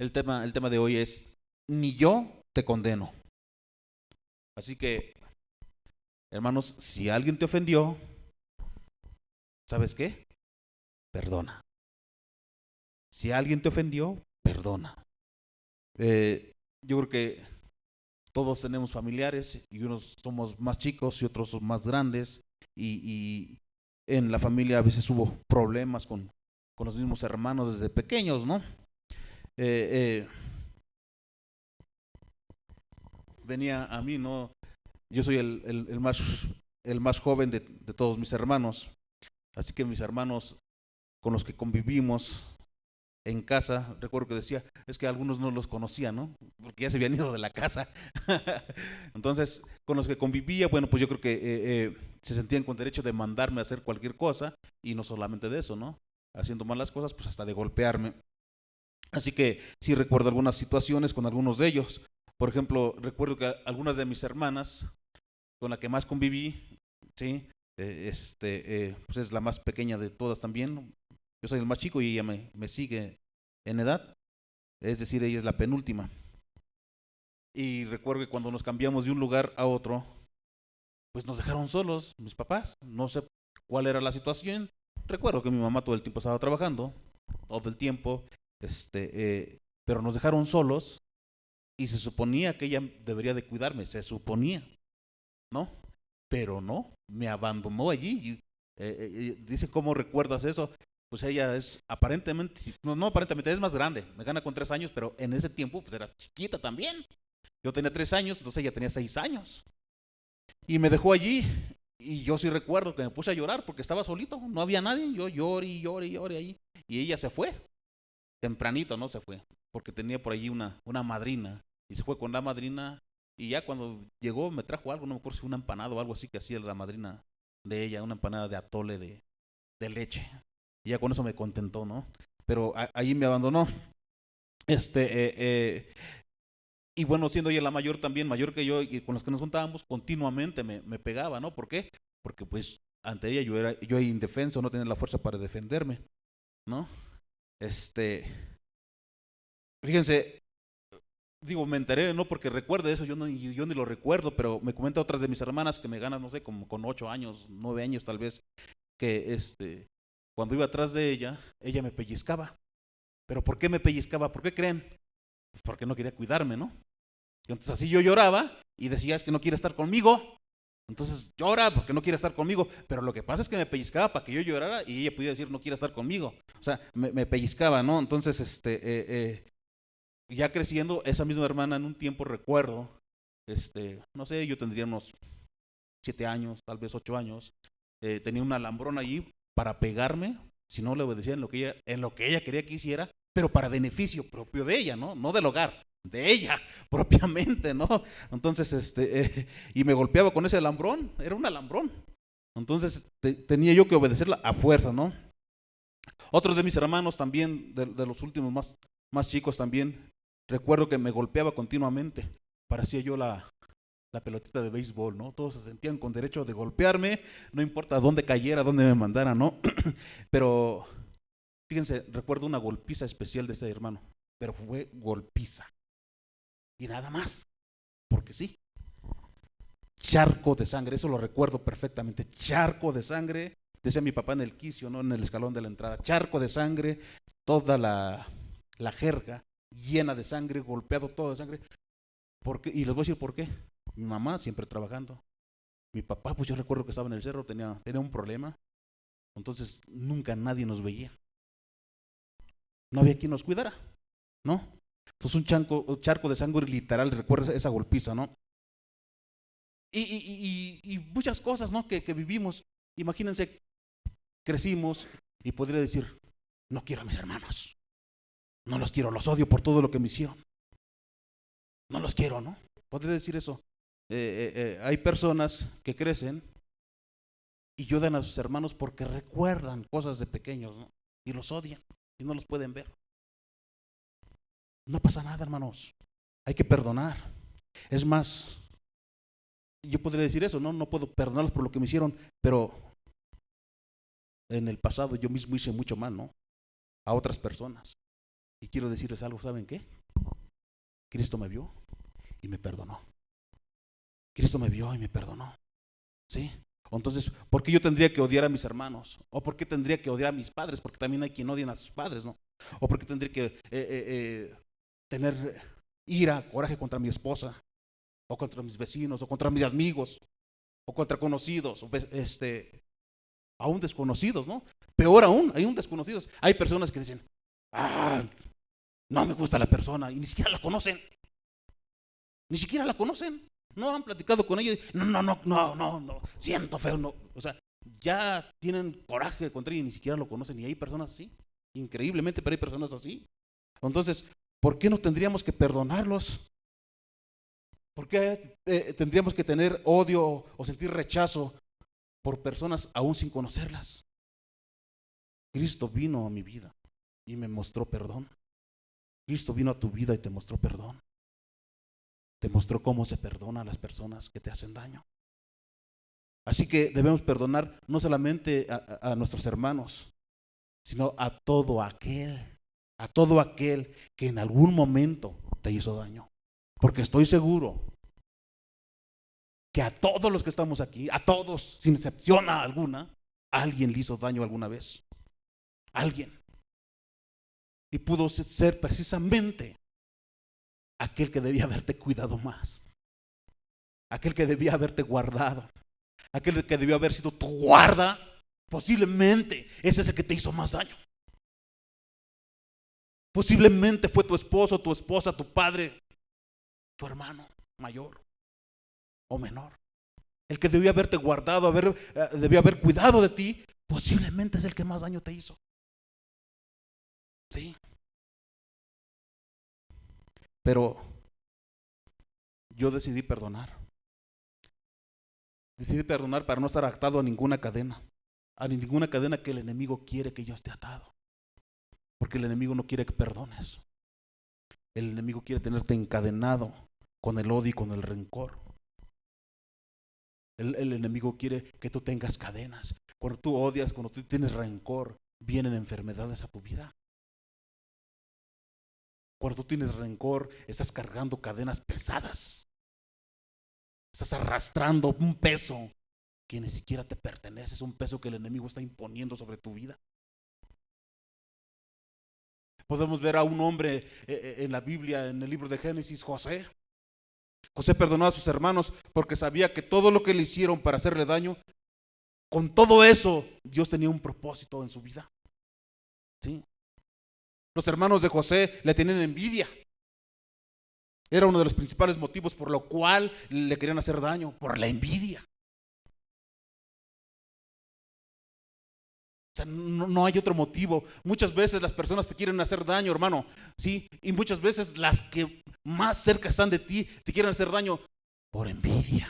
El tema de hoy es, ni yo te condeno. Así que, hermanos, si alguien te ofendió, ¿sabes qué? Perdona. Si alguien te ofendió, perdona. Yo creo que todos tenemos familiares y unos somos más chicos y otros son más grandes y en la familia a veces hubo problemas con los mismos hermanos desde pequeños, ¿no? Eh, eh, Venía a mí, ¿no? Yo soy el más joven de todos mis hermanos, así que mis hermanos con los que convivimos en casa, recuerdo que decía, es que algunos no los conocía, ¿no? Porque ya se habían ido de la casa. Entonces, con los que convivía, bueno, pues yo creo que se sentían con derecho de mandarme a hacer cualquier cosa, y no solamente de eso, ¿no? Haciendo malas cosas, pues hasta de golpearme. Así que sí recuerdo algunas situaciones con algunos de ellos. Por ejemplo, recuerdo que algunas de mis hermanas, con la que más conviví, ¿sí? Pues es la más pequeña de todas también. Yo soy el más chico y ella me sigue en edad, es decir, ella es la penúltima. Y recuerdo que cuando nos cambiamos de un lugar a otro, pues nos dejaron solos mis papás. No sé cuál era la situación. Recuerdo que mi mamá todo el tiempo estaba trabajando, todo el tiempo, pero nos dejaron solos y se suponía que ella debería de cuidarme, se suponía, ¿no? Pero no, me abandonó allí. Dice, ¿cómo recuerdas eso? Pues ella es aparentemente, no, no aparentemente, es más grande, me gana con 3 años, pero en ese tiempo pues era chiquita también. Yo tenía 3 años, entonces ella tenía 6 años. Y me dejó allí y yo sí recuerdo que me puse a llorar porque estaba solito, no había nadie, yo lloré y lloré y lloré ahí. Y ella se fue, tempranito, ¿no? Se fue, porque tenía por allí una madrina y se fue con la madrina y ya cuando llegó me trajo algo, no me acuerdo si una empanada o algo así que hacía la madrina de ella, una empanada de atole de leche. Y ya con eso me contentó, ¿no? Pero ahí me abandonó. Este, eh, eh, y bueno, siendo ella la mayor también, mayor que yo, y con los que nos juntábamos, continuamente me pegaba, ¿no? ¿Por qué? Porque pues ante ella yo era indefenso, no tenía la fuerza para defenderme, ¿no? Este, Fíjense, digo, me enteré, no porque recuerde eso, yo ni lo recuerdo, pero me comenta otras de mis hermanas que me ganan, no sé, como con 8 años, 9 años tal vez, que cuando iba atrás de ella me pellizcaba. ¿Pero por qué me pellizcaba? ¿Por qué creen? Pues porque no quería cuidarme, ¿no? Y entonces así yo lloraba y decía, es que no quiere estar conmigo. Entonces llora porque no quiere estar conmigo. Pero lo que pasa es que me pellizcaba para que yo llorara y ella pudiera decir, no quiere estar conmigo. O sea, me pellizcaba, ¿no? Entonces, ya creciendo, esa misma hermana en un tiempo recuerdo, no sé, yo tendría unos 7 años, tal vez 8 años, tenía un alambrón allí para pegarme, si no le obedecía en lo que ella quería que hiciera, pero para beneficio propio de ella, ¿no? No del hogar, de ella propiamente, ¿no? Entonces, y me golpeaba con ese alambrón, era un alambrón. Entonces tenía yo que obedecerla a fuerza, ¿no? Otro de mis hermanos también, de los últimos más chicos también, recuerdo que me golpeaba continuamente. Parecía yo la pelotita de béisbol, ¿no? Todos se sentían con derecho de golpearme, no importa dónde cayera, dónde me mandara, ¿no? Pero fíjense, recuerdo una golpiza especial de este hermano, pero fue golpiza y nada más, porque sí, charco de sangre, eso lo recuerdo perfectamente, charco de sangre, decía mi papá en el quicio, ¿no? En el escalón de la entrada, charco de sangre, toda la jerga llena de sangre, golpeado todo de sangre. Y les voy a decir por qué. Mi mamá siempre trabajando. Mi papá, pues yo recuerdo que estaba en el cerro, tenía un problema, entonces nunca nadie nos veía. No había quien nos cuidara, ¿no? Pues un charco de sangre literal, recuerda esa golpiza, ¿no? Y muchas cosas, ¿no? Que vivimos. Imagínense, crecimos y podría decir, no quiero a mis hermanos, no los quiero, los odio por todo lo que me hicieron, no los quiero, ¿no? Podría decir eso. Hay personas que crecen y odian a sus hermanos porque recuerdan cosas de pequeños, ¿no? Y los odian y no los pueden ver. No pasa nada, hermanos. Hay que perdonar. Es más, yo podría decir eso, ¿no? No puedo perdonarlos por lo que me hicieron, pero en el pasado yo mismo hice mucho mal, ¿no? A otras personas. Y quiero decirles algo, ¿saben qué? Cristo me vio y me perdonó. Cristo me vio y me perdonó. ¿Sí? Entonces, ¿por qué yo tendría que odiar a mis hermanos? ¿O por qué tendría que odiar a mis padres? Porque también hay quien odian a sus padres, ¿no? ¿O por qué tendría que tener ira, coraje contra mi esposa? ¿O contra mis vecinos? ¿O contra mis amigos? ¿O contra conocidos? ¿O aún desconocidos, ¿no? Peor aún, hay un desconocidos. Hay personas que dicen, no me gusta la persona y ni siquiera la conocen. Ni siquiera la conocen. No han platicado con ella. No, siento feo, no. O sea, ya tienen coraje contra ella y ni siquiera lo conocen. Y hay personas así. Increíblemente, pero hay personas así. Entonces, ¿por qué no tendríamos que perdonarlos? ¿Por qué tendríamos que tener odio o sentir rechazo por personas aún sin conocerlas? Cristo vino a mi vida y me mostró perdón. Cristo vino a tu vida y te mostró perdón. Te mostró cómo se perdona a las personas que te hacen daño. Así que debemos perdonar no solamente a nuestros hermanos, sino a todo aquel que en algún momento te hizo daño. Porque estoy seguro que a todos los que estamos aquí, a todos, sin excepción alguna, alguien le hizo daño alguna vez. Alguien. Y pudo ser precisamente aquel que debía haberte cuidado más, aquel que debía haberte guardado, aquel que debió haber sido tu guarda. Posiblemente ese es el que te hizo más daño. Posiblemente fue tu esposo, tu esposa, tu padre, tu hermano mayor o menor. El que debió haberte guardado, debió haber cuidado de ti, posiblemente es el que más daño te hizo. Sí. Pero yo decidí perdonar. Decidí perdonar para no estar atado a ninguna cadena que el enemigo quiere que yo esté atado. Porque el enemigo no quiere que perdones. El enemigo quiere tenerte encadenado con el odio y con el rencor. El enemigo quiere que tú tengas cadenas. Cuando tú odias, cuando tú tienes rencor, vienen enfermedades a tu vida. Cuando tú tienes rencor, estás cargando cadenas pesadas. Estás arrastrando un peso que ni siquiera te pertenece. Es un peso que el enemigo está imponiendo sobre tu vida. Podemos ver a un hombre en la Biblia, en el libro de Génesis, José. José perdonó a sus hermanos porque sabía que todo lo que le hicieron para hacerle daño, con todo eso, Dios tenía un propósito en su vida. ¿Sí? Los hermanos de José le tenían envidia. Era uno de los principales motivos por lo cual le querían hacer daño, por la envidia. O sea, no hay otro motivo. Muchas veces las personas te quieren hacer daño, hermano, ¿sí? Y muchas veces las que más cerca están de ti te quieren hacer daño por envidia.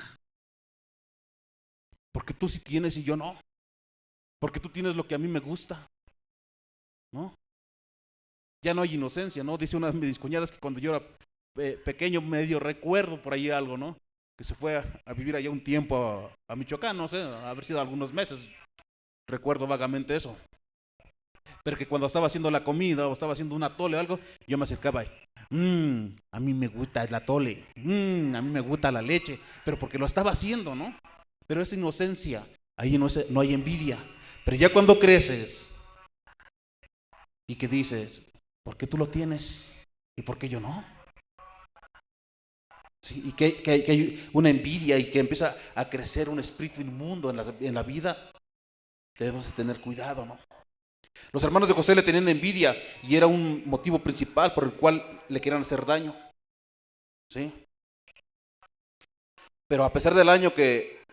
Porque tú sí tienes y yo no. Porque tú tienes lo que a mí me gusta, ¿no? Ya no hay inocencia, ¿no? Dice una de mis cuñadas que cuando yo era pequeño, medio recuerdo por ahí algo, ¿no? Que se fue a vivir allá un tiempo a Michoacán, no sé, haber sido algunos meses. Recuerdo vagamente eso. Pero que cuando estaba haciendo la comida o estaba haciendo un atole o algo, yo me acercaba y, a mí me gusta el atole, a mí me gusta la leche, pero porque lo estaba haciendo, ¿no? Pero esa inocencia, ahí no hay envidia. Pero ya cuando creces y que dices, ¿por qué tú lo tienes y por qué yo no? Sí, y que hay una envidia y que empieza a crecer un espíritu inmundo en la vida, debemos de tener cuidado, ¿no? Los hermanos de José le tenían envidia y era un motivo principal por el cual le querían hacer daño. ¿Sí? Pero a pesar del daño que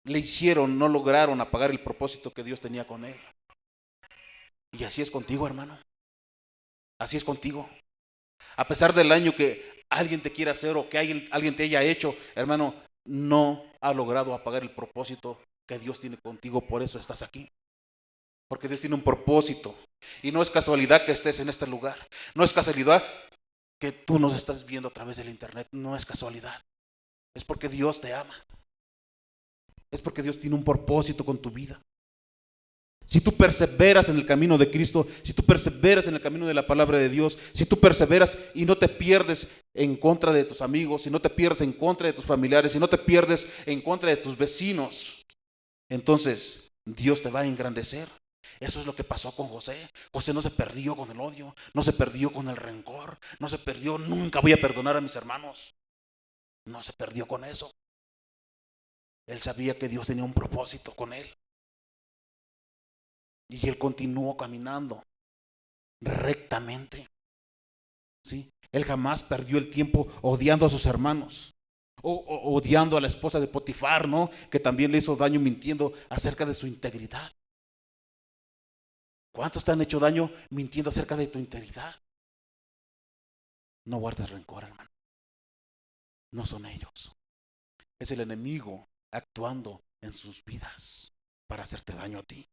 le hicieron, no lograron apagar el propósito que Dios tenía con él. Y así es contigo, hermano. Así es contigo. A pesar del daño que alguien te quiera hacer o que alguien te haya hecho, hermano, no ha logrado apagar el propósito que Dios tiene contigo. Por eso estás aquí. Porque Dios tiene un propósito. Y no es casualidad que estés en este lugar. No es casualidad que tú nos estás viendo a través del internet. No es casualidad. Es porque Dios te ama. Es porque Dios tiene un propósito con tu vida. Si tú perseveras en el camino de Cristo, si tú perseveras en el camino de la palabra de Dios, si tú perseveras y no te pierdes en contra de tus amigos, si no te pierdes en contra de tus familiares, si no te pierdes en contra de tus vecinos, entonces Dios te va a engrandecer. Eso es lo que pasó con José. José no se perdió con el odio, no se perdió con el rencor, no se perdió, nunca voy a perdonar a mis hermanos. No se perdió con eso. Él sabía que Dios tenía un propósito con él. Y él continuó caminando rectamente. ¿Sí? Él jamás perdió el tiempo odiando a sus hermanos. O odiando a la esposa de Potifar, ¿no? Que también le hizo daño mintiendo acerca de su integridad. ¿Cuántos te han hecho daño mintiendo acerca de tu integridad? No guardes rencor, hermano. No son ellos. Es el enemigo actuando en sus vidas para hacerte daño a ti.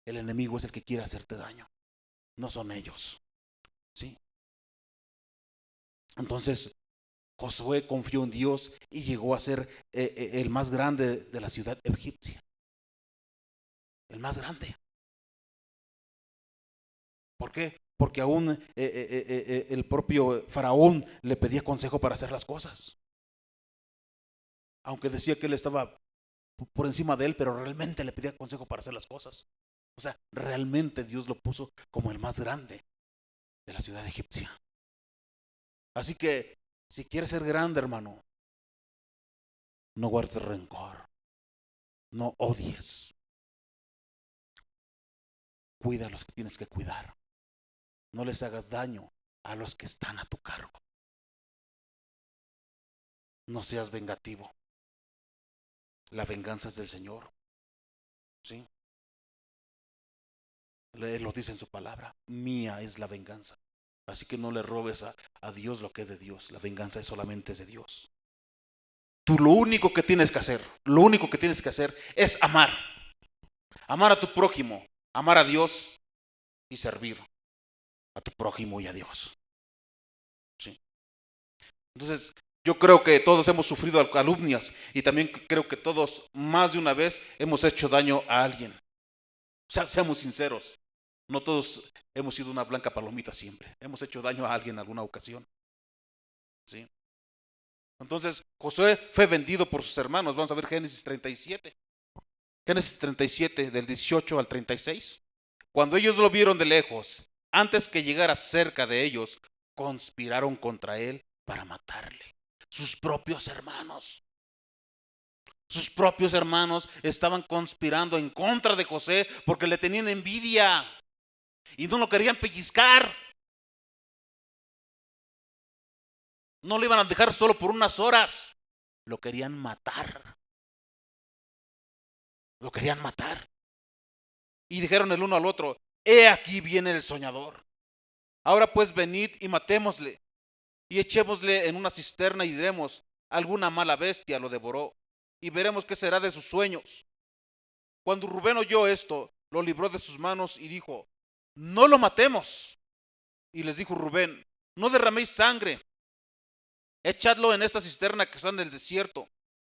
El enemigo es el que quiere hacerte daño. No son ellos. ¿Sí? Entonces, Josué confió en Dios y llegó a ser el más grande de la ciudad egipcia. El más grande. ¿Por qué? Porque aún el propio faraón le pedía consejo para hacer las cosas. Aunque decía que él estaba por encima de él, pero realmente le pedía consejo para hacer las cosas. O sea, realmente Dios lo puso como el más grande de la ciudad egipcia. Así que, si quieres ser grande, hermano, no guardes rencor, no odies. Cuida a los que tienes que cuidar. No les hagas daño a los que están a tu cargo. No seas vengativo. La venganza es del Señor. ¿Sí? Él lo dice en su palabra. Mía es la venganza. Así que no le robes a Dios lo que es de Dios. La venganza es solamente de Dios. Tú lo único que tienes que hacer, es amar. Amar a tu prójimo, amar a Dios y servir a tu prójimo y a Dios. ¿Sí? Entonces, yo creo que todos hemos sufrido calumnias y también creo que todos más de una vez hemos hecho daño a alguien. O sea, seamos sinceros, no todos hemos sido una blanca palomita siempre. Hemos hecho daño a alguien en alguna ocasión. ¿Sí? Entonces, Josué fue vendido por sus hermanos. Vamos a ver Génesis 37. Génesis 37, del 18 al 36. Cuando ellos lo vieron de lejos, antes que llegara cerca de ellos, conspiraron contra él para matarle. Sus propios hermanos. Sus propios hermanos estaban conspirando en contra de José porque le tenían envidia y no lo querían pellizcar. No lo iban a dejar solo por unas horas. Lo querían matar. Lo querían matar. Y dijeron el uno al otro: he aquí viene el soñador. Ahora pues venid y matémosle y echémosle en una cisterna y diremos: alguna mala bestia lo devoró, y veremos qué será de sus sueños. Cuando Rubén oyó esto, lo libró de sus manos y dijo: no lo matemos. Y les dijo Rubén: no derraméis sangre, echadlo en esta cisterna que está en el desierto,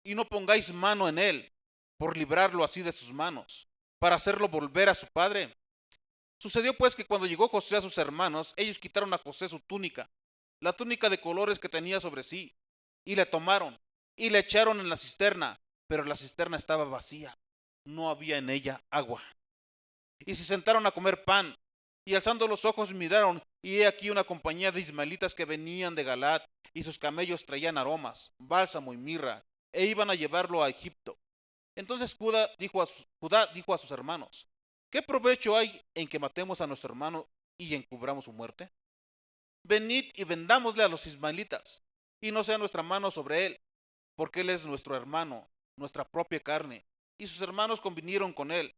y no pongáis mano en él, por librarlo así de sus manos, para hacerlo volver a su padre. Sucedió pues que cuando llegó José a sus hermanos, ellos quitaron a José su túnica, la túnica de colores que tenía sobre sí, y le tomaron y le echaron en la cisterna, pero la cisterna estaba vacía, no había en ella agua. Y se sentaron a comer pan, y alzando los ojos miraron, y he aquí una compañía de ismaelitas que venían de Galaad, y sus camellos traían aromas, bálsamo y mirra, e iban a llevarlo a Egipto. Entonces Judá dijo a sus hermanos: ¿qué provecho hay en que matemos a nuestro hermano y encubramos su muerte? Venid y vendámosle a los ismaelitas, y no sea nuestra mano sobre él, porque él es nuestro hermano, nuestra propia carne. Y sus hermanos convinieron con él.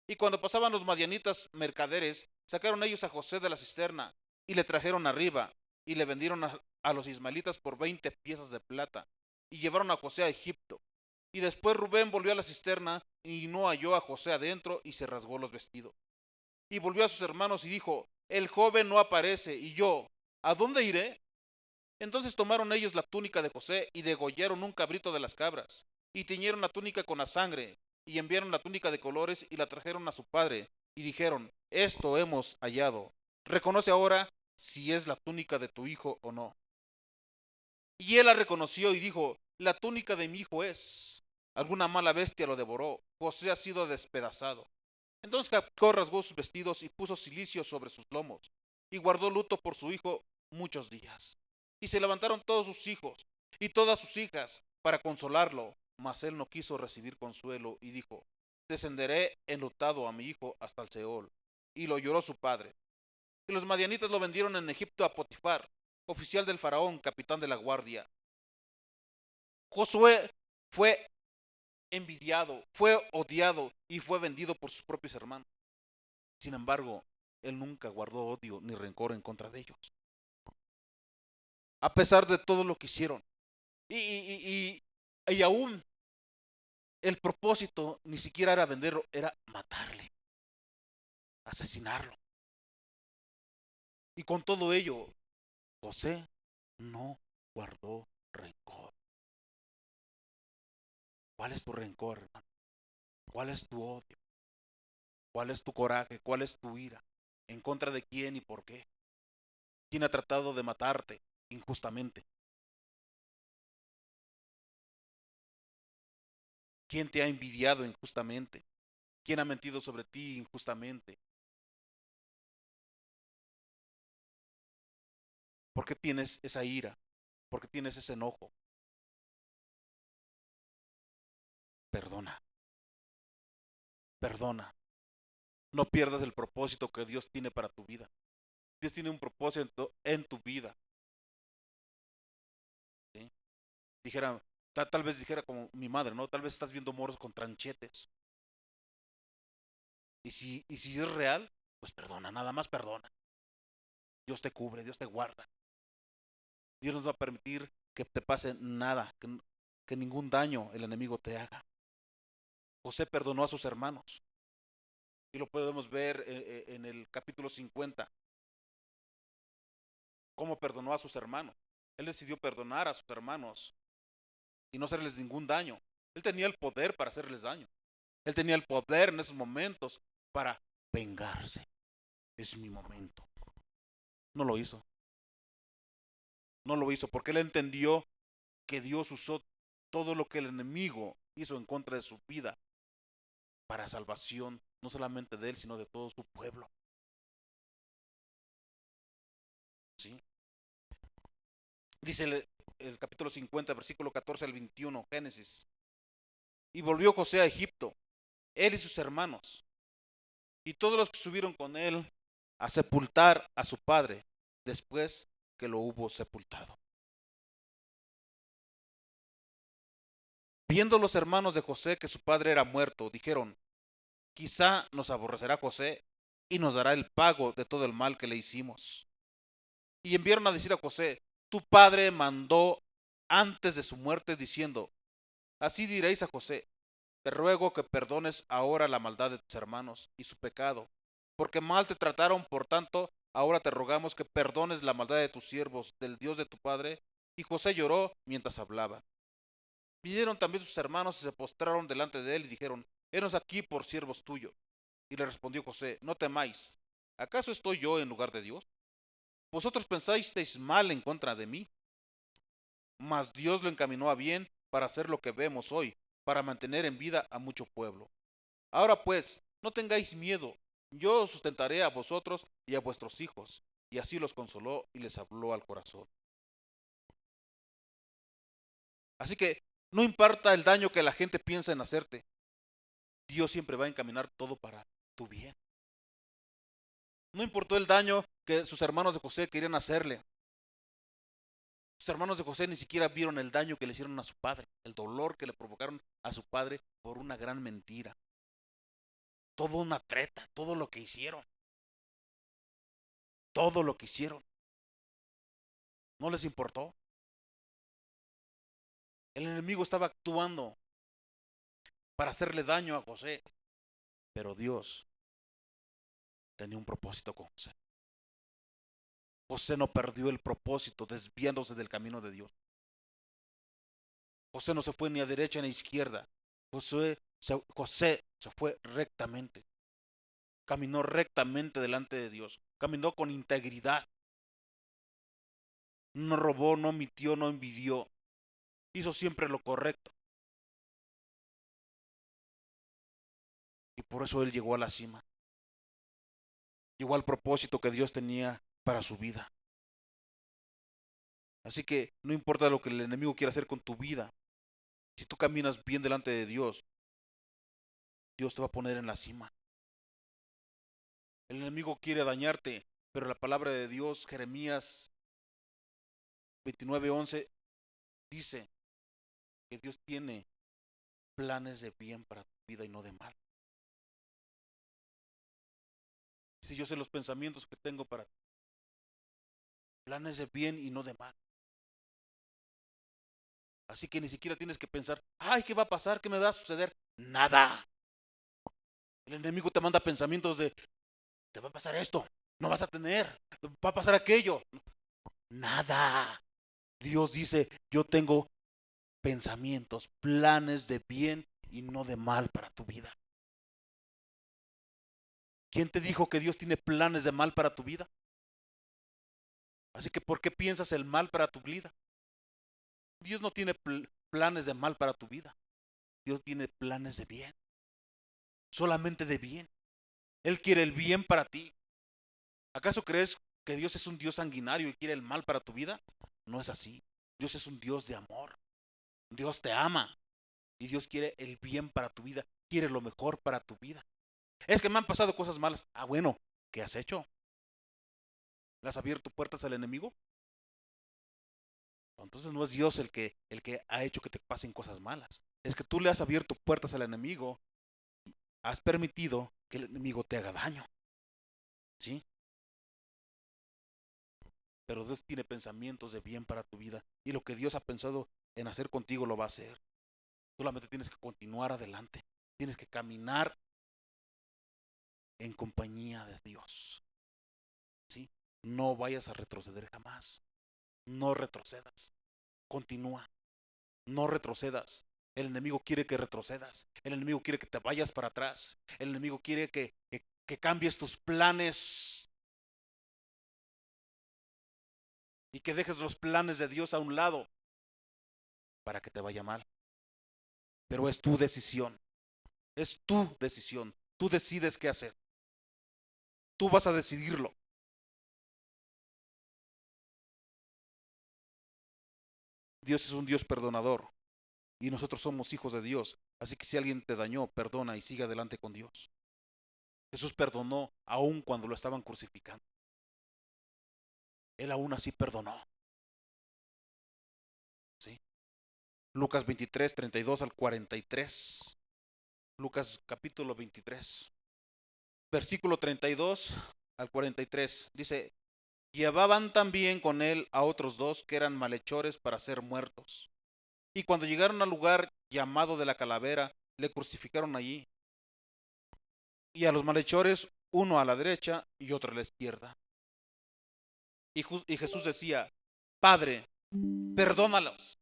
Y cuando pasaban los madianitas mercaderes, sacaron ellos a José de la cisterna, y le trajeron arriba, y le vendieron a los ismaelitas por 20 piezas de plata, y llevaron a José a Egipto. Y después Rubén volvió a la cisterna, y no halló a José adentro, y se rasgó los vestidos. Y volvió a sus hermanos y dijo: el joven no aparece, y yo, ¿a dónde iré? Entonces tomaron ellos la túnica de José y degollaron un cabrito de las cabras, y tiñeron la túnica con la sangre, y enviaron la túnica de colores y la trajeron a su padre, y dijeron, esto hemos hallado. Reconoce ahora si es la túnica de tu hijo o no. Y él la reconoció y dijo, la túnica de mi hijo es. Alguna mala bestia lo devoró, José ha sido despedazado. Entonces Jacob rasgó sus vestidos y puso cilicio sobre sus lomos, y guardó luto por su hijo muchos días. Y se levantaron todos sus hijos y todas sus hijas para consolarlo, mas él no quiso recibir consuelo y dijo, descenderé enlutado a mi hijo hasta el Seol. Y lo lloró su padre. Y los madianitas lo vendieron en Egipto a Potifar, oficial del faraón, capitán de la guardia. Josué fue envidiado, fue odiado y fue vendido por sus propios hermanos. Sin embargo, él nunca guardó odio ni rencor en contra de ellos, a pesar de todo lo que hicieron. Y aún el propósito ni siquiera era venderlo, era matarle, asesinarlo. Y con todo ello, José no guardó rencor. ¿Cuál es tu rencor, hermano? ¿Cuál es tu odio? ¿Cuál es tu coraje? ¿Cuál es tu ira? ¿En contra de quién y por qué? ¿Quién ha tratado de matarte injustamente? ¿Quién te ha envidiado injustamente? ¿Quién ha mentido sobre ti injustamente? ¿Por qué tienes esa ira? ¿Por qué tienes ese enojo? Perdona, perdona. No pierdas el propósito que Dios tiene para tu vida. Dios tiene un propósito en tu vida. ¿Sí? Dijera, tal vez dijera como mi madre, ¿no? Tal vez estás viendo moros con tranchetes. Y si es real, pues perdona, nada más perdona. Dios te cubre, Dios te guarda. Dios nos va a permitir que te pase nada, que ningún daño el enemigo te haga. José perdonó a sus hermanos. Y lo podemos ver en el capítulo 50, cómo perdonó a sus hermanos. Él decidió perdonar a sus hermanos y no hacerles ningún daño. Él tenía el poder para hacerles daño. Él tenía el poder en esos momentos para vengarse. Es mi momento. No lo hizo. No lo hizo porque él entendió que Dios usó todo lo que el enemigo hizo en contra de su vida para salvación, no solamente de él, sino de todo su pueblo. ¿Sí? Dice el capítulo 50, versículo 14 al 21, Génesis. Y volvió José a Egipto, él y sus hermanos, y todos los que subieron con él a sepultar a su padre, después que lo hubo sepultado. Viendo los hermanos de José que su padre era muerto, dijeron, quizá nos aborrecerá José y nos dará el pago de todo el mal que le hicimos. Y enviaron a decir a José, tu padre mandó antes de su muerte diciendo, así diréis a José, te ruego que perdones ahora la maldad de tus hermanos y su pecado, porque mal te trataron, por tanto, ahora te rogamos que perdones la maldad de tus siervos, del Dios de tu padre. Y José lloró mientras hablaba. Vinieron también sus hermanos y se postraron delante de él y dijeron, henos aquí por siervos tuyos. Y le respondió José, no temáis, ¿acaso estoy yo en lugar de Dios? Vosotros pensasteis mal en contra de mí, mas Dios lo encaminó a bien para hacer lo que vemos hoy, para mantener en vida a mucho pueblo. Ahora pues, no tengáis miedo, yo os sustentaré a vosotros y a vuestros hijos. Y así los consoló y les habló al corazón. Así que no importa el daño que la gente piensa en hacerte, Dios siempre va a encaminar todo para tu bien. No importó el daño que sus hermanos de José querían hacerle. Sus hermanos de José ni siquiera vieron el daño que le hicieron a su padre, el dolor que le provocaron a su padre por una gran mentira. Todo una treta, todo lo que hicieron. Todo lo que hicieron. No les importó. El enemigo estaba actuando para hacerle daño a José. Pero Dios tenía un propósito con José. José no perdió el propósito desviándose del camino de Dios. José no se fue ni a derecha ni a izquierda. José se fue rectamente, caminó rectamente delante de Dios, caminó con integridad, no robó, no mintió, no envidió, hizo siempre lo correcto. Y por eso él llegó a la cima, llegó al propósito que Dios tenía para su vida. Así que no importa lo que el enemigo quiera hacer con tu vida, si tú caminas bien delante de Dios, Dios te va a poner en la cima. El enemigo quiere dañarte, pero la palabra de Dios, Jeremías 29:11, dice que Dios tiene planes de bien para tu vida y no de mal. Si yo sé los pensamientos que tengo para ti, planes de bien y no de mal. Así que ni siquiera tienes que pensar, ay, ¿qué va a pasar? ¿Qué me va a suceder? Nada. El enemigo te manda pensamientos de, te va a pasar esto, no vas a tener, va a pasar aquello. Nada. Dios dice, yo tengo pensamientos, planes de bien y no de mal para tu vida. ¿Quién te dijo que Dios tiene planes de mal para tu vida? Así que ¿por qué piensas el mal para tu vida? Dios no tiene planes de mal para tu vida. Dios tiene planes de bien, solamente de bien. Él quiere el bien para ti. ¿Acaso crees que Dios es un Dios sanguinario y quiere el mal para tu vida? No es así. Dios es un Dios de amor. Dios te ama y Dios quiere el bien para tu vida. Quiere lo mejor para tu vida. Es que me han pasado cosas malas. Ah, bueno, ¿qué has hecho? ¿Le has abierto puertas al enemigo? Entonces no es Dios el que ha hecho que te pasen cosas malas. Es que tú le has abierto puertas al enemigo, has permitido que el enemigo te haga daño. ¿Sí? Pero Dios tiene pensamientos de bien para tu vida y lo que Dios ha pensado en hacer contigo lo va a hacer. Solamente tienes que continuar adelante. Tienes que caminar en compañía de Dios. ¿Sí? No vayas a retroceder jamás. No retrocedas. Continúa. No retrocedas. El enemigo quiere que retrocedas. El enemigo quiere que te vayas para atrás. El enemigo quiere que cambies tus planes y que dejes los planes de Dios a un lado para que te vaya mal. Pero es tu decisión. Es tu decisión. Tú decides qué hacer. Tú vas a decidirlo. Dios es un Dios perdonador y nosotros somos hijos de Dios. Así que si alguien te dañó, perdona y sigue adelante con Dios. Jesús perdonó aún cuando lo estaban crucificando. Él aún así perdonó. ¿Sí? Lucas 23, 32 al 43. Lucas capítulo 23, versículo 32 al 43. Dice, llevaban también con él a otros dos que eran malhechores para ser muertos. Y cuando llegaron al lugar llamado de la calavera, le crucificaron allí. Y a los malhechores, uno a la derecha y otro a la izquierda. Y Jesús decía, Padre, perdónalos,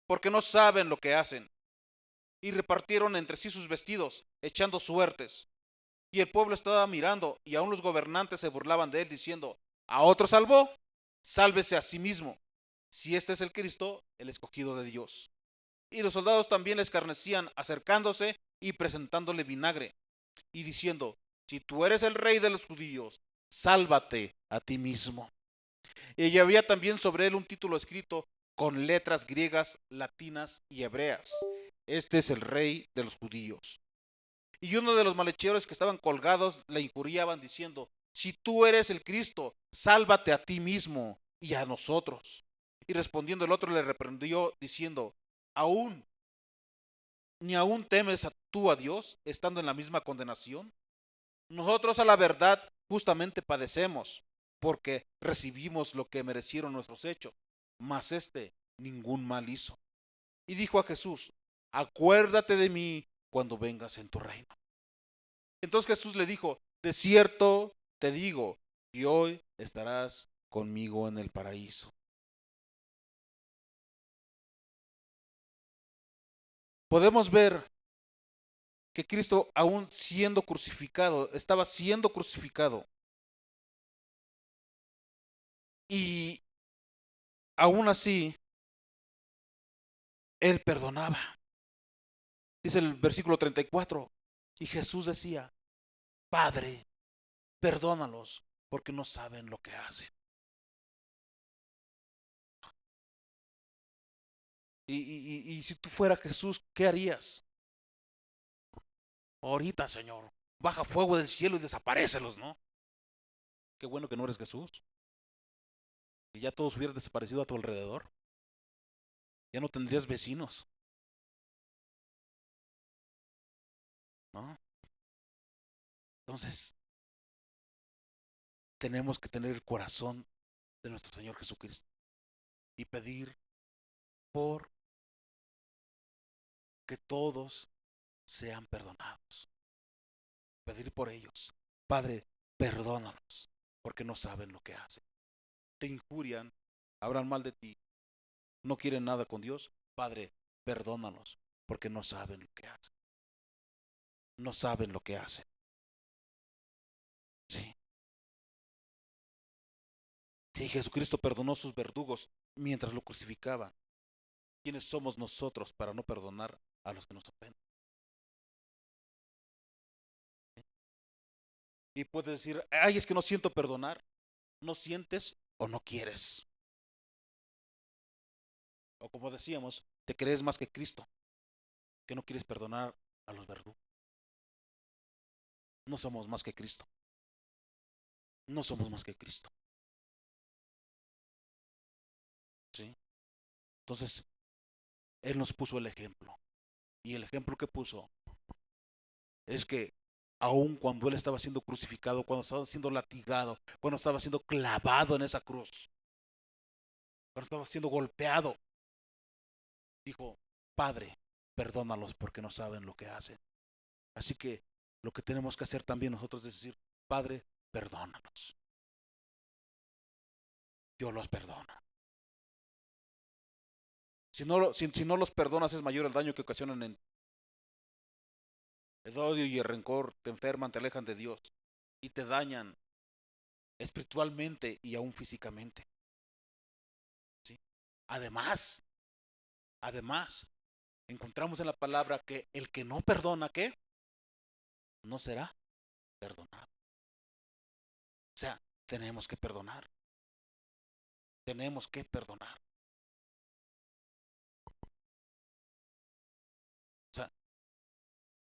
porque no saben lo que hacen. Y repartieron entre sí sus vestidos, echando suertes. Y el pueblo estaba mirando, y aún los gobernantes se burlaban de él, diciendo, a otro salvó, sálvese a sí mismo, si este es el Cristo, el escogido de Dios. Y los soldados también le escarnecían, acercándose y presentándole vinagre, y diciendo, si tú eres el rey de los judíos, sálvate a ti mismo. Y había también sobre él un título escrito con letras griegas, latinas y hebreas. Este es el rey de los judíos. Y uno de los malhechores que estaban colgados le injuriaban diciendo, si tú eres el Cristo, sálvate a ti mismo y a nosotros. Y respondiendo el otro le reprendió diciendo, aún, ni aún temes tú a Dios, estando en la misma condenación. Nosotros a la verdad justamente padecemos, porque recibimos lo que merecieron nuestros hechos, mas este ningún mal hizo. Y dijo a Jesús, acuérdate de mí cuando vengas en tu reino. Entonces Jesús le dijo, de cierto te digo, y hoy estarás conmigo en el paraíso. Podemos ver que Cristo, aún siendo crucificado, estaba siendo crucificado, y aún así Él perdonaba. Dice el versículo 34, y Jesús decía, Padre, perdónalos, porque no saben lo que hacen. Y si tú fueras Jesús, ¿qué harías? Ahorita, Señor, baja fuego del cielo y desaparécelos, ¿no? Qué bueno que no eres Jesús. Y ya todos hubieran desaparecido a tu alrededor. Ya no tendrías vecinos, ¿no? Entonces, tenemos que tener el corazón de nuestro Señor Jesucristo y pedir por que todos sean perdonados. Pedir por ellos. Padre, perdónalos, porque no saben lo que hacen. Te injurian, hablan mal de ti, no quieren nada con Dios. Padre, perdónalos, porque no saben lo que hacen. No saben lo que hacen. Sí. Si Jesucristo perdonó a sus verdugos mientras lo crucificaban, ¿quiénes somos nosotros para no perdonar a los que nos ofenden? Y puedes decir, ay, es que no siento perdonar. No sientes o no quieres. O como decíamos, te crees más que Cristo, que no quieres perdonar a los verdugos. No somos más que Cristo. No somos más que Cristo. ¿Sí? Entonces, Él nos puso el ejemplo. Y el ejemplo que puso es que aun cuando Él estaba siendo crucificado, cuando estaba siendo latigado, cuando estaba siendo clavado en esa cruz, cuando estaba siendo golpeado, dijo, Padre, perdónalos porque no saben lo que hacen. Así que lo que tenemos que hacer también nosotros es decir, Padre, perdónalos. Yo los perdono. Si no los perdonas es mayor el daño que ocasionan en el odio y el rencor, te enferman, te alejan de Dios y te dañan espiritualmente y aún físicamente. ¿Sí? Además, además, encontramos en la palabra que el que no perdona, ¿qué? No será perdonado. O sea, tenemos que perdonar. Tenemos que perdonar. O sea,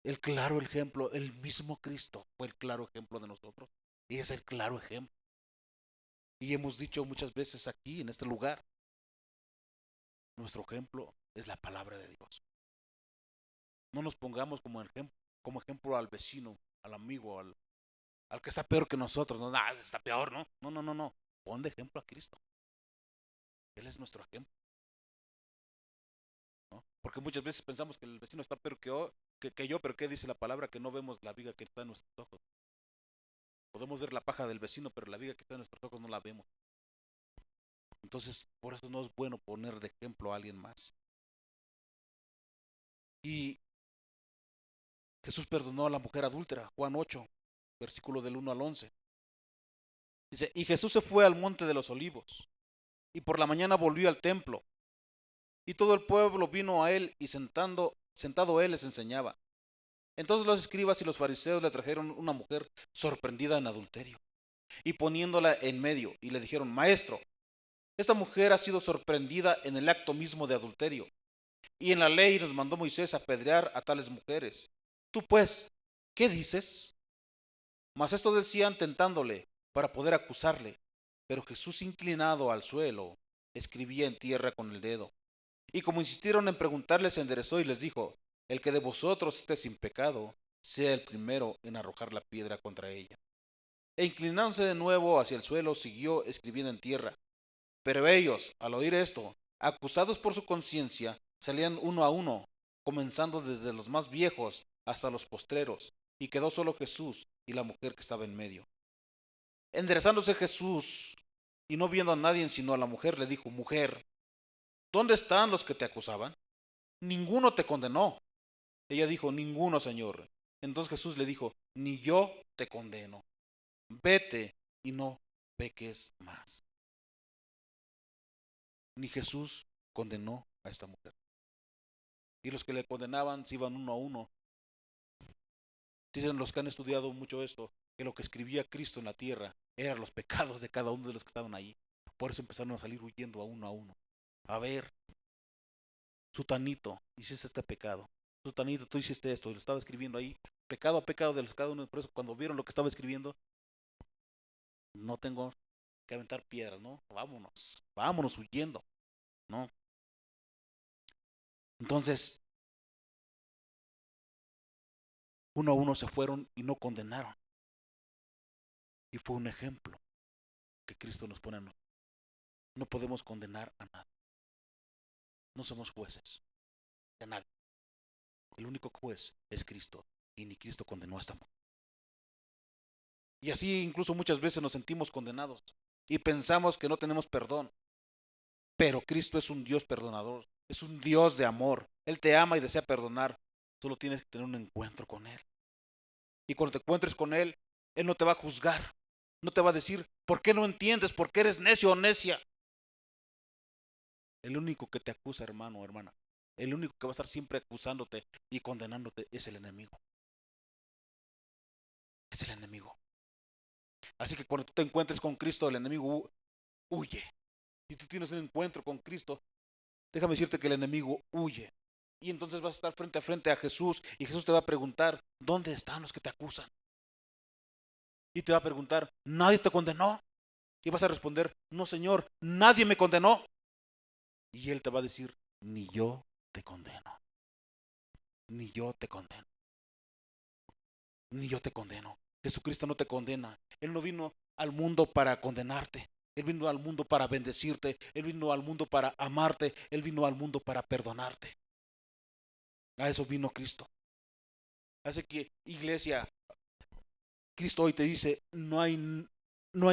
el claro ejemplo, el mismo Cristo fue el claro ejemplo de nosotros. Y es el claro ejemplo. Y hemos dicho muchas veces aquí, en este lugar, nuestro ejemplo es la palabra de Dios. No nos pongamos como ejemplo al vecino, al amigo, al que está peor que nosotros. No, nah, está peor, ¿no? No, no, no, no. Pon de ejemplo a Cristo. Él es nuestro ejemplo, ¿no? Porque muchas veces pensamos que el vecino está peor que yo, pero ¿qué dice la palabra? Que no vemos la viga que está en nuestros ojos. Podemos ver la paja del vecino, pero la viga que está en nuestros ojos no la vemos. Entonces, por eso no es bueno poner de ejemplo a alguien más. Y Jesús perdonó a la mujer adúltera, Juan 8, versículo del 1 al 11. Dice, y Jesús se fue al monte de los olivos, y por la mañana volvió al templo, y todo el pueblo vino a él, y sentado él les enseñaba. Entonces los escribas y los fariseos le trajeron una mujer sorprendida en adulterio, y poniéndola en medio, y le dijeron, Maestro, esta mujer ha sido sorprendida en el acto mismo de adulterio, y en la ley nos mandó Moisés apedrear a tales mujeres. Tú pues, ¿qué dices? Mas esto decían tentándole para poder acusarle. Pero Jesús, inclinado al suelo, escribía en tierra con el dedo. Y como insistieron en preguntarle, se enderezó y les dijo, el que de vosotros esté sin pecado, sea el primero en arrojar la piedra contra ella. E inclinándose de nuevo hacia el suelo, siguió escribiendo en tierra. Pero ellos, al oír esto, acusados por su conciencia, salían uno a uno, comenzando desde los más viejos hasta los postreros, y quedó solo Jesús y la mujer que estaba en medio. Enderezándose Jesús y no viendo a nadie sino a la mujer, le dijo, Mujer, ¿dónde están los que te acusaban? Ninguno te condenó. Ella dijo, Ninguno, Señor. Entonces Jesús le dijo, ni yo te condeno, vete y no peques más. Ni Jesús condenó a esta mujer. Y los que le condenaban se iban uno a uno. Dicen los que han estudiado mucho esto, que lo que escribía Cristo en la tierra eran los pecados de cada uno de los que estaban allí. Por eso empezaron a salir huyendo a uno a uno. A ver, sutanito, hiciste este pecado. Sutanito, tú hiciste esto. Y lo estaba escribiendo ahí, pecado a pecado de los cada uno. Por eso cuando vieron lo que estaba escribiendo, no tengo que aventar piedras, ¿no? Vámonos, vámonos huyendo, ¿no? Entonces, uno a uno se fueron y no condenaron. Y fue un ejemplo que Cristo nos pone a nosotros. No podemos condenar a nadie. No somos jueces de nadie. El único juez es Cristo. Y ni Cristo condenó a esta mujer. Y así incluso muchas veces nos sentimos condenados. Y pensamos que no tenemos perdón. Pero Cristo es un Dios perdonador. Es un Dios de amor. Él te ama y desea perdonar. Solo tienes que tener un encuentro con Él. Y cuando te encuentres con Él, Él no te va a juzgar. No te va a decir, ¿por qué no entiendes? ¿Por qué eres necio o necia? El único que te acusa, hermano o hermana, el único que va a estar siempre acusándote y condenándote es el enemigo. Es el enemigo. Así que cuando tú te encuentres con Cristo, el enemigo huye. Si tú tienes un encuentro con Cristo, déjame decirte que el enemigo huye. Y entonces vas a estar frente a frente a Jesús y Jesús te va a preguntar, ¿dónde están los que te acusan? Y te va a preguntar, ¿nadie te condenó? Y vas a responder, no, Señor, nadie me condenó. Y Él te va a decir, ni yo te condeno. Ni yo te condeno. Ni yo te condeno. Jesucristo no te condena. Él no vino al mundo para condenarte. Él vino al mundo para bendecirte. Él vino al mundo para amarte. Él vino al mundo para perdonarte. A eso vino Cristo. Así que, iglesia, Cristo hoy te dice, no hay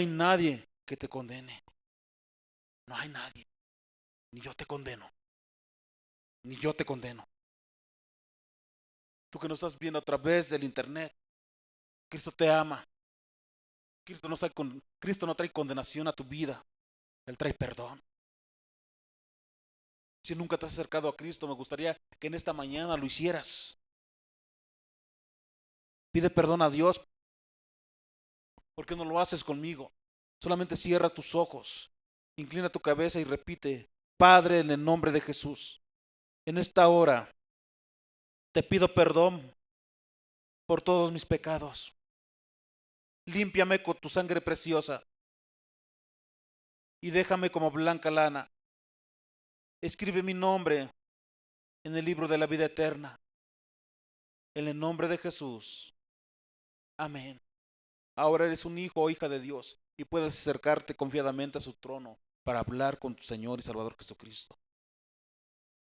nadie que te condene. No hay nadie. Ni yo te condeno. Ni yo te condeno. Tú que nos estás viendo a través del internet, Cristo te ama. Cristo no trae condenación a tu vida. Él trae perdón. Si nunca te has acercado a Cristo, me gustaría que en esta mañana lo hicieras. Pide perdón a Dios. ¿Por qué no lo haces conmigo? Solamente cierra tus ojos, inclina tu cabeza y repite, Padre, en el nombre de Jesús, en esta hora te pido perdón por todos mis pecados. Límpiame con tu sangre preciosa y déjame como blanca lana. Escribe mi nombre en el libro de la vida eterna. En el nombre de Jesús. Amén. Ahora eres un hijo o hija de Dios y puedes acercarte confiadamente a su trono para hablar con tu Señor y Salvador Jesucristo.